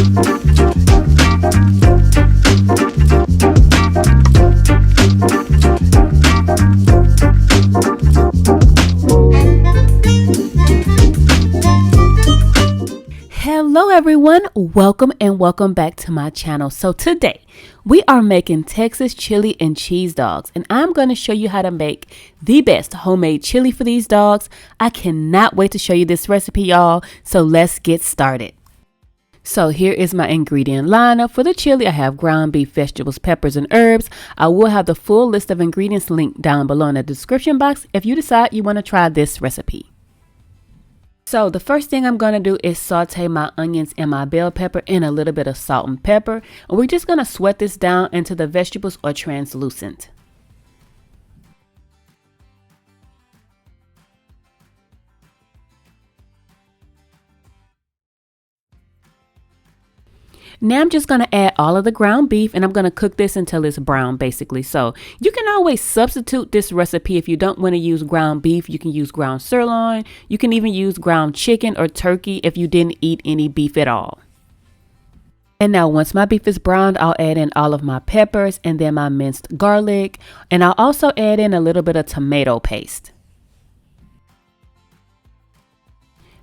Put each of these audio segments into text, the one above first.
Hello everyone, welcome back to my channel. So today we are making Texas chili and cheese dogs, and I'm going to show you how to make the best homemade chili for these dogs. I cannot wait to show you this recipe, y'all, so let's get started. So here is my ingredient lineup for the chili. I have ground beef, vegetables, peppers, and herbs. I will have the full list of ingredients linked down below in the description box if you decide you want to try this recipe. So the first thing I'm going to do is saute my onions and my bell pepper in a little bit of salt and pepper. And we're just going to sweat this down until the vegetables are translucent. Now I'm just going to add all of the ground beef, and I'm going to cook this until it's brown basically. So you can always substitute this recipe. If you don't want to use ground beef, you can use ground sirloin. You can even use ground chicken or turkey if you didn't eat any beef at all. And now once my beef is browned, I'll add in all of my peppers and then my minced garlic. And I'll also add in a little bit of tomato paste.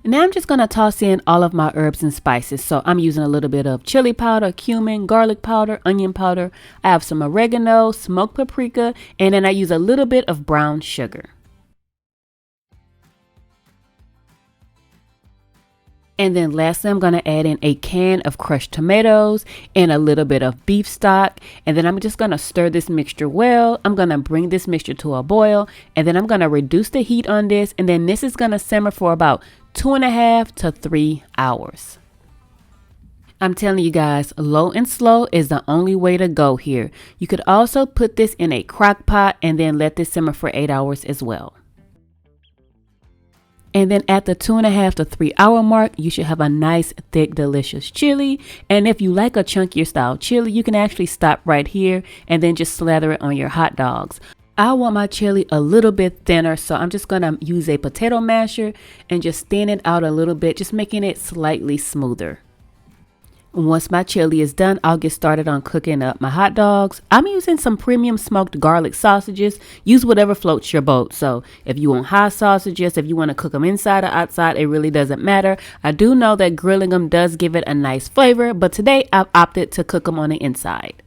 Now I'm just going to toss in all of my herbs and spices. So I'm using a little bit of chili powder, cumin, garlic powder, onion powder. I have some oregano, smoked paprika, and then I use a little bit of brown sugar. And then lastly, I'm going to add in a can of crushed tomatoes and a little bit of beef stock. And then I'm just going to stir this mixture well. I'm going to bring this mixture to a boil. And then I'm going to reduce the heat on this. And then this is going to simmer for about 2.5 to 3 hours. I'm telling you guys, low and slow is the only way to go here. You could also put this in a crock pot and then let this simmer for 8 hours as well. And then at the 2.5 to 3 hour mark, you should have a nice, thick, delicious chili. And if you like a chunkier style chili, you can actually stop right here and then just slather it on your hot dogs. I want my chili a little bit thinner, so I'm just going to use a potato masher and just thin it out a little bit, just making it slightly smoother. Once my chili is done, I'll get started on cooking up my hot dogs. I'm using some premium smoked garlic sausages. Use whatever floats your boat. So if you want hot sausages, if you want to cook them inside or outside, it really doesn't matter. I do know that grilling them does give it a nice flavor, but today I've opted to cook them on the inside.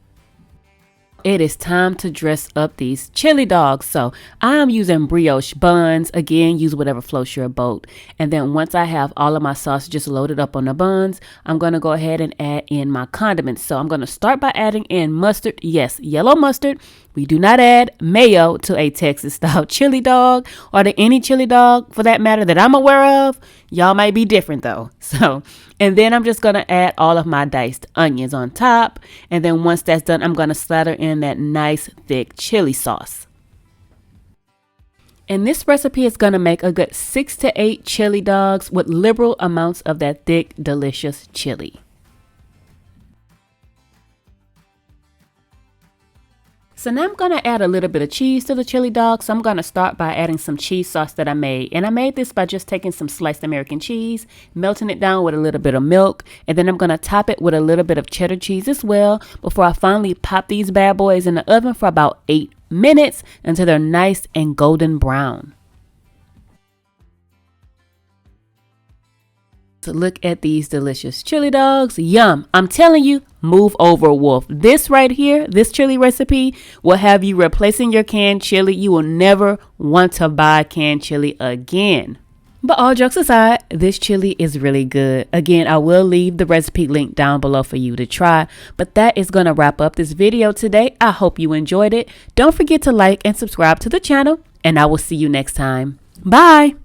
It is time to dress up these chili dogs. So I am using brioche buns. Again, use whatever floats your boat. And then once I have all of my sausages loaded up on the buns, I'm going to go ahead and add in my condiments. So I'm going to start by adding in mustard. Yes, yellow mustard. We do not add mayo to a Texas style chili dog or to any chili dog for that matter that I'm aware of. Y'all might be different though. And then I'm just going to add all of my diced onions on top. And then once that's done, I'm going to slather in that nice thick chili sauce. And this recipe is going to make a good 6 to 8 chili dogs with liberal amounts of that thick, delicious chili. So now I'm going to add a little bit of cheese to the chili dog. So I'm going to start by adding some cheese sauce that I made. And I made this by just taking some sliced American cheese, melting it down with a little bit of milk. And then I'm going to top it with a little bit of cheddar cheese as well before I finally pop these bad boys in the oven for about 8 minutes until they're nice and golden brown. So look at these delicious chili dogs. Yum. I'm telling you, move over, wolf. This right here, this chili recipe will have you replacing your canned chili. You will never want to buy canned chili again. But all jokes aside, this chili is really good. Again, I will leave the recipe link down below for you to try. But that is going to wrap up this video today. I hope you enjoyed it. Don't forget to like and subscribe to the channel, and I will see you next time. Bye.